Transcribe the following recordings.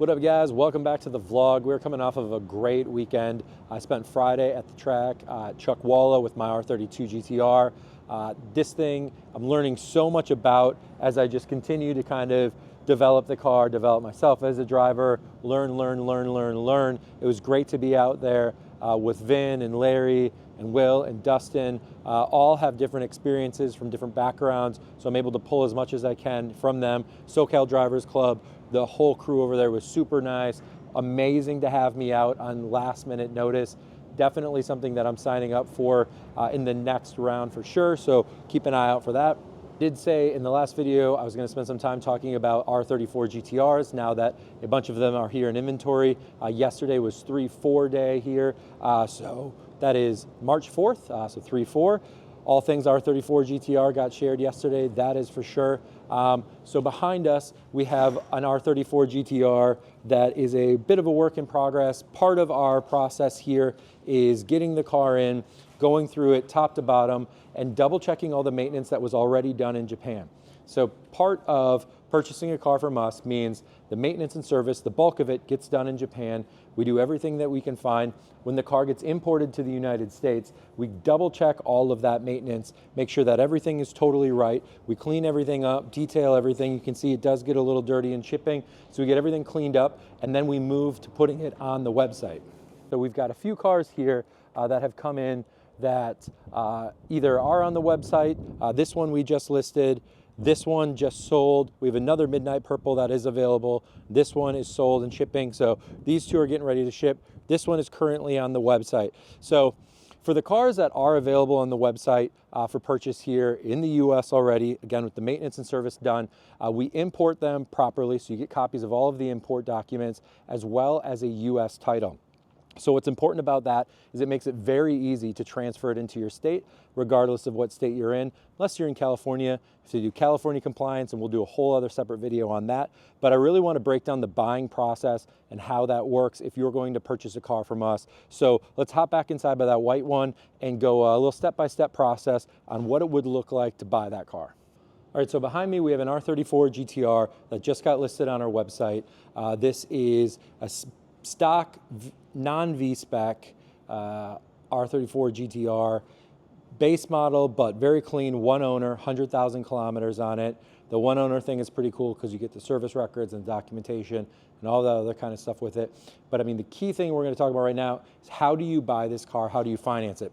What up, guys? Welcome back to the vlog. We're coming off of a great weekend. I spent Friday at the track at Chuck Walla with my R32 GTR. This thing I'm learning so much about as I just continue to kind of develop the car, develop myself as a driver, learn. It was great to be out there with Vin and Larry and Will and Dustin. All have different experiences from different backgrounds, so I'm able to pull as much as I can from them. SoCal Drivers Club, the whole crew over there was super nice. Amazing to have me out on last minute notice. Definitely something that I'm signing up for in the next round for sure, so keep an eye out for that. Did say in the last video I was going to spend some time talking about R34 GTRs now that a bunch of them are here in inventory. Yesterday was 3-4 day here, so that is March 4th, so 3-4. All things R34 GTR got shared yesterday, that is for sure. So behind us, we have an R34 GTR that is a bit of a work in progress. Part of our process here is getting the car in, going through it top to bottom, and double checking all the maintenance that was already done in Japan. So part of purchasing a car from us means the maintenance and service, the bulk of it gets done in Japan. We do everything that we can find. When the car gets imported to the United States, we double check all of that maintenance, make sure that everything is totally right. We clean everything up, detail everything. You can see it does get a little dirty in shipping, so we get everything cleaned up, and then we move to putting it on the website. So we've got a few cars here that have come in that either are on the website. This one we just listed. This one just sold. We have another midnight purple that is available. This one is sold and shipping. So these two are getting ready to ship. This one is currently on the website. So for the cars that are available on the website for purchase here in the US already, again with the maintenance and service done, we import them properly. So you get copies of all of the import documents as well as a US title. So what's important about that is it makes it very easy to transfer it into your state, regardless of what state you're in. Unless you're in California, so you do California compliance, and we'll do a whole other separate video on that. But I really want to break down the buying process and how that works if you're going to purchase a car from us. So let's hop back inside by that white one and go a little step-by-step process on what it would look like to buy that car. All right, so behind me we have an R34 GTR that just got listed on our website. This is a stock non-V-spec R34 GTR base model, but very clean, one owner, 100,000 kilometers on it. The one owner thing is pretty cool because you get the service records and documentation and all that other kind of stuff with it. But I mean, the key thing we're going to talk about right now is how do you buy this car? How do you finance it?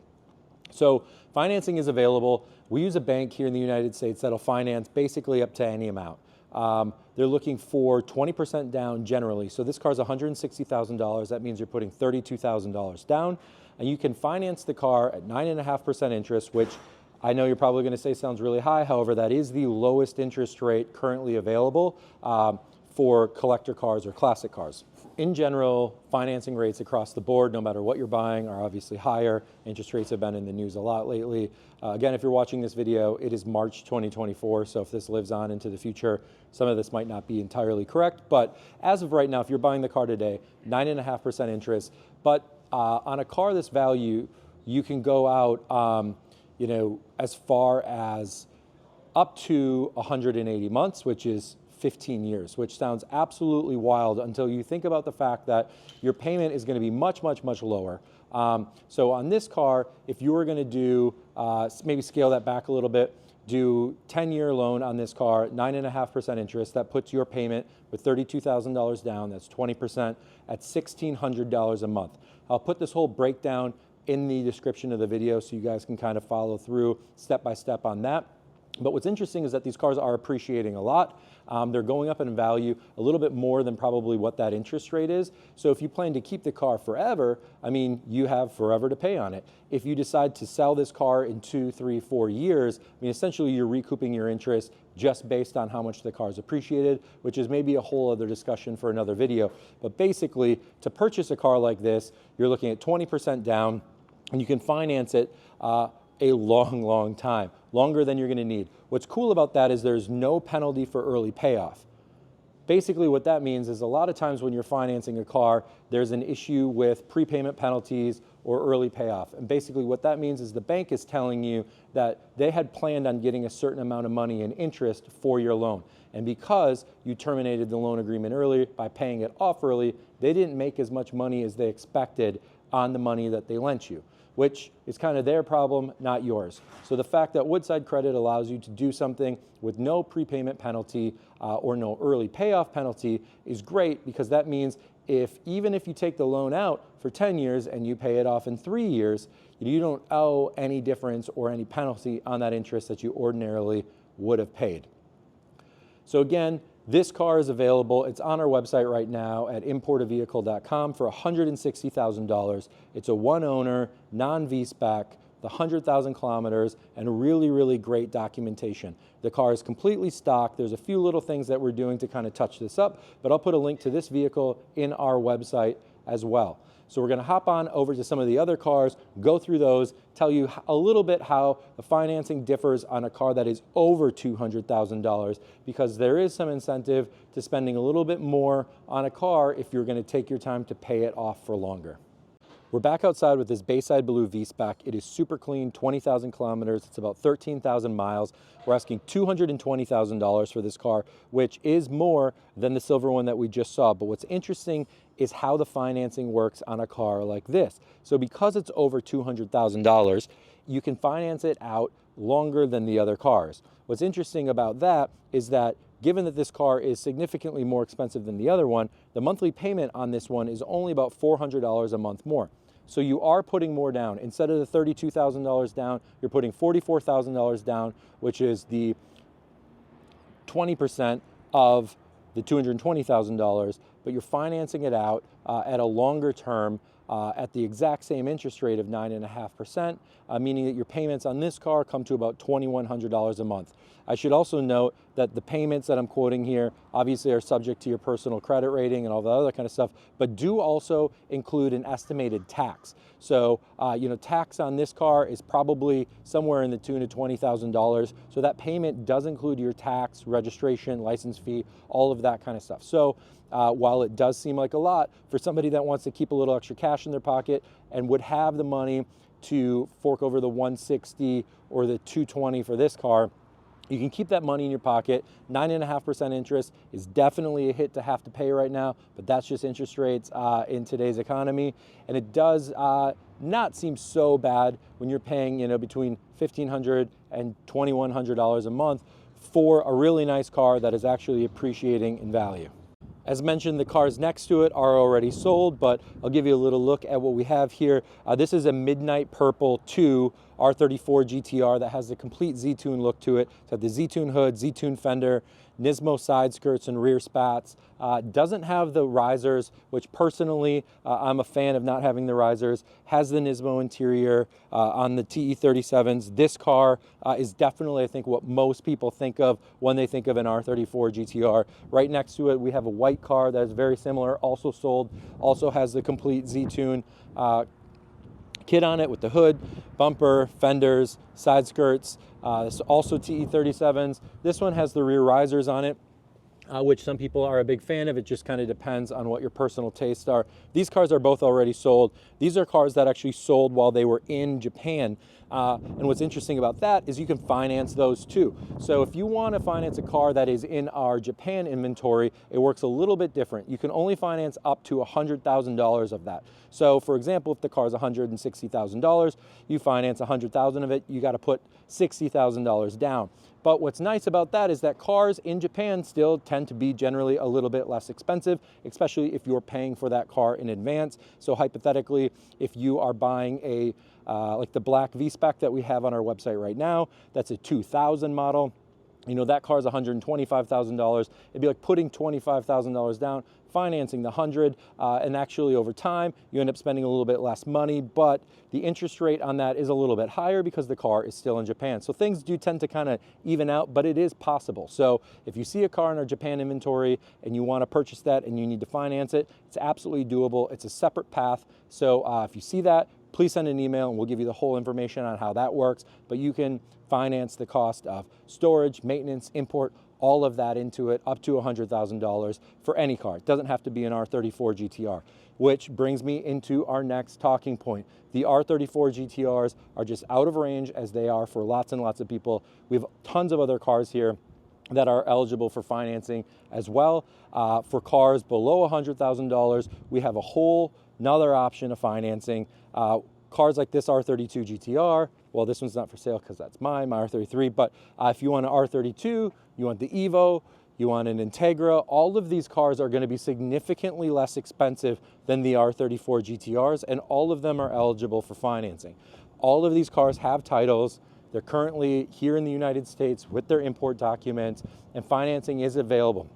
So financing is available. We use a bank here in the United States that'll finance basically up to any amount. They're looking for 20% down generally. So this car's $160,000. That means you're putting $32,000 down, and you can finance the car at 9.5% interest, which I know you're probably going to say sounds really high. However, that is the lowest interest rate currently available for collector cars or classic cars. In general, financing rates across the board, no matter what you're buying, are obviously higher. Interest rates have been in the news a lot lately. Again, if you're watching this video, it is March 2024, so if this lives on into the future, some of this might not be entirely correct. But as of right now, if you're buying the car today, 9.5% interest. But on a car this value, you can go out, you know, as far as up to 180 months, which is 15 years, which sounds absolutely wild until you think about the fact that your payment is going to be much lower. So on this car, if you were going to do, maybe scale that back a little bit, do 10-year loan on this car, 9.5% interest, that puts your payment with $32,000 down, that's 20%, at $1,600 a month. I'll put this whole breakdown in the description of the video so you guys can kind of follow through step by step on that. But what's interesting is that these cars are appreciating a lot. They're going up in value a little bit more than probably what that interest rate is. So if you plan to keep the car forever, I mean, you have forever to pay on it. If you decide to sell this car in 2, 3, 4 years, I mean, essentially you're recouping your interest just based on how much the car is appreciated, which is maybe a whole other discussion for another video. But basically, to purchase a car like this, you're looking at 20% down, and you can finance it a long time, longer than you're going to need. What's cool about that is there's no penalty for early payoff. Basically what that means is a lot of times when you're financing a car, there's an issue with prepayment penalties or early payoff. And basically what that means is the bank is telling you that they had planned on getting a certain amount of money in interest for your loan. And because you terminated the loan agreement early by paying it off early, they didn't make as much money as they expected on the money that they lent you, which is kind of their problem, not yours. So the fact that Woodside Credit allows you to do something with no prepayment penalty or no early payoff penalty is great, because that means even if you take the loan out for 10 years and you pay it off in 3 years, you don't owe any difference or any penalty on that interest that you ordinarily would have paid. So again, this car is available. It's on our website right now at importavehicle.com for $160,000. It's a one-owner, non-V-spec, the 100,000 kilometers, and really, really great documentation. The car is completely stock. There's a few little things that we're doing to kind of touch this up, but I'll put a link to this vehicle in our website as well. So we're going to hop on over to some of the other cars, go through those, tell you a little bit how the financing differs on a car that is over $200,000, because there is some incentive to spending a little bit more on a car if you're going to take your time to pay it off for longer. We're back outside with this Bayside Blue V-Spec. It is super clean, 20,000 kilometers. It's about 13,000 miles. We're asking $220,000 for this car, which is more than the silver one that we just saw. But what's interesting is how the financing works on a car like this. So because it's over $200,000, you can finance it out longer than the other cars. What's interesting about that is that given that this car is significantly more expensive than the other one, the monthly payment on this one is only about $400 a month more. So you are putting more down. Instead of the $32,000 down, you're putting $44,000 down, which is the 20% of the $220,000, but you're financing it out at a longer term at the exact same interest rate of 9.5%, meaning that your payments on this car come to about $2,100 a month. I should also note that the payments that I'm quoting here obviously are subject to your personal credit rating and all the other kind of stuff, but do also include an estimated tax. So, tax on this car is probably somewhere in the tune of $20,000. So that payment does include your tax, registration, license fee, all of that kind of stuff. So while it does seem like a lot, for somebody that wants to keep a little extra cash in their pocket and would have the money to fork over the $160 or the $220 for this car, you can keep that money in your pocket. 9.5% interest is definitely a hit to have to pay right now, but that's just interest rates in today's economy. And it does not seem so bad when you're paying, between $1,500 and $2,100 a month for a really nice car that is actually appreciating in value. As mentioned, the cars next to it are already sold, but I'll give you a little look at what we have here. This is a Midnight Purple 2 R34 GTR that has the complete Z-Tune look to it. It's got the Z-Tune hood, Z-Tune fender, Nismo side skirts and rear spats. Doesn't have the risers, which personally I'm a fan of not having the risers. Has the Nismo interior on the TE37s. This car is definitely, I think, what most people think of when they think of an R34 GTR. Right next to it, we have a white car that is very similar, also sold, also has the complete Z-Tune kit on it with the hood, bumper, fenders, side skirts. Also TE37s. This one has the rear risers on it, which some people are a big fan of. It just kind of depends on what your personal tastes are. These cars are both already sold. These are cars that actually sold while they were in Japan. And what's interesting about that is you can finance those too. So if you want to finance a car that is in our Japan inventory, it works a little bit different. You can only finance up to $100,000 of that. So for example, if the car is $160,000, you finance $100,000 of it, you got to put $60,000 down. But what's nice about that is that cars in Japan still tend to be generally a little bit less expensive, especially if you're paying for that car in advance. So hypothetically, if you are buying a like the black V-Spec that we have on our website right now, that's a 2000 model. That car is $125,000. It'd be like putting $25,000 down, financing the 100, and actually over time, you end up spending a little bit less money, but the interest rate on that is a little bit higher because the car is still in Japan. So things do tend to kind of even out, but it is possible. So if you see a car in our Japan inventory and you want to purchase that and you need to finance it, it's absolutely doable. It's a separate path. So if you see that, please send an email and we'll give you the whole information on how that works. But you can finance the cost of storage, maintenance, import, all of that into it, up to $100,000 for any car. It doesn't have to be an R34 GTR, which brings me into our next talking point. The R34 GTRs are just out of range, as they are for lots and lots of people. We have tons of other cars here that are eligible for financing as well. For cars below $100,000, we have a whole another option of financing. Cars like this R32 GTR, well, this one's not for sale because that's mine, my R33, but if you want an R32, you want the Evo, you want an Integra, all of these cars are going to be significantly less expensive than the R34 GTRs, and all of them are eligible for financing. All of these cars have titles. They're currently here in the United States with their import documents, and financing is available.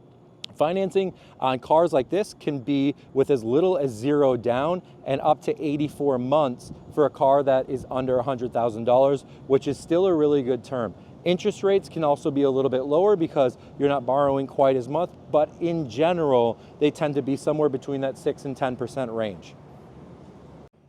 Financing on cars like this can be with as little as $0 down and up to 84 months for a car that is under $100,000, which is still a really good term. Interest rates can also be a little bit lower because you're not borrowing quite as much, but in general, they tend to be somewhere between that 6 and 10% range.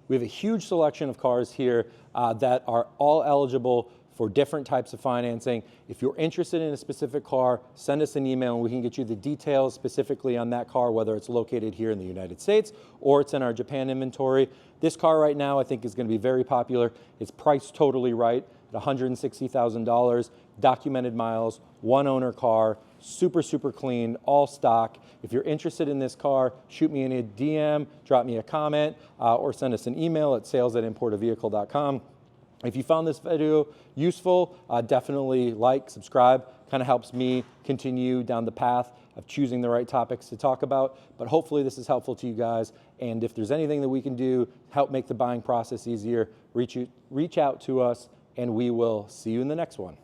We have a huge selection of cars here that are all eligible for different types of financing. If you're interested in a specific car, send us an email and we can get you the details specifically on that car, whether it's located here in the United States or it's in our Japan inventory. This car right now I think is going to be very popular. It's priced totally right at $160,000, documented miles, one owner car, super, super clean, all stock. If you're interested in this car, shoot me in a DM, drop me a comment, or send us an email at sales@importavehicle.com. If you found this video useful, definitely like, subscribe. Kind of helps me continue down the path of choosing the right topics to talk about. But hopefully this is helpful to you guys. And if there's anything that we can do to help make the buying process easier, reach out to us, and we will see you in the next one.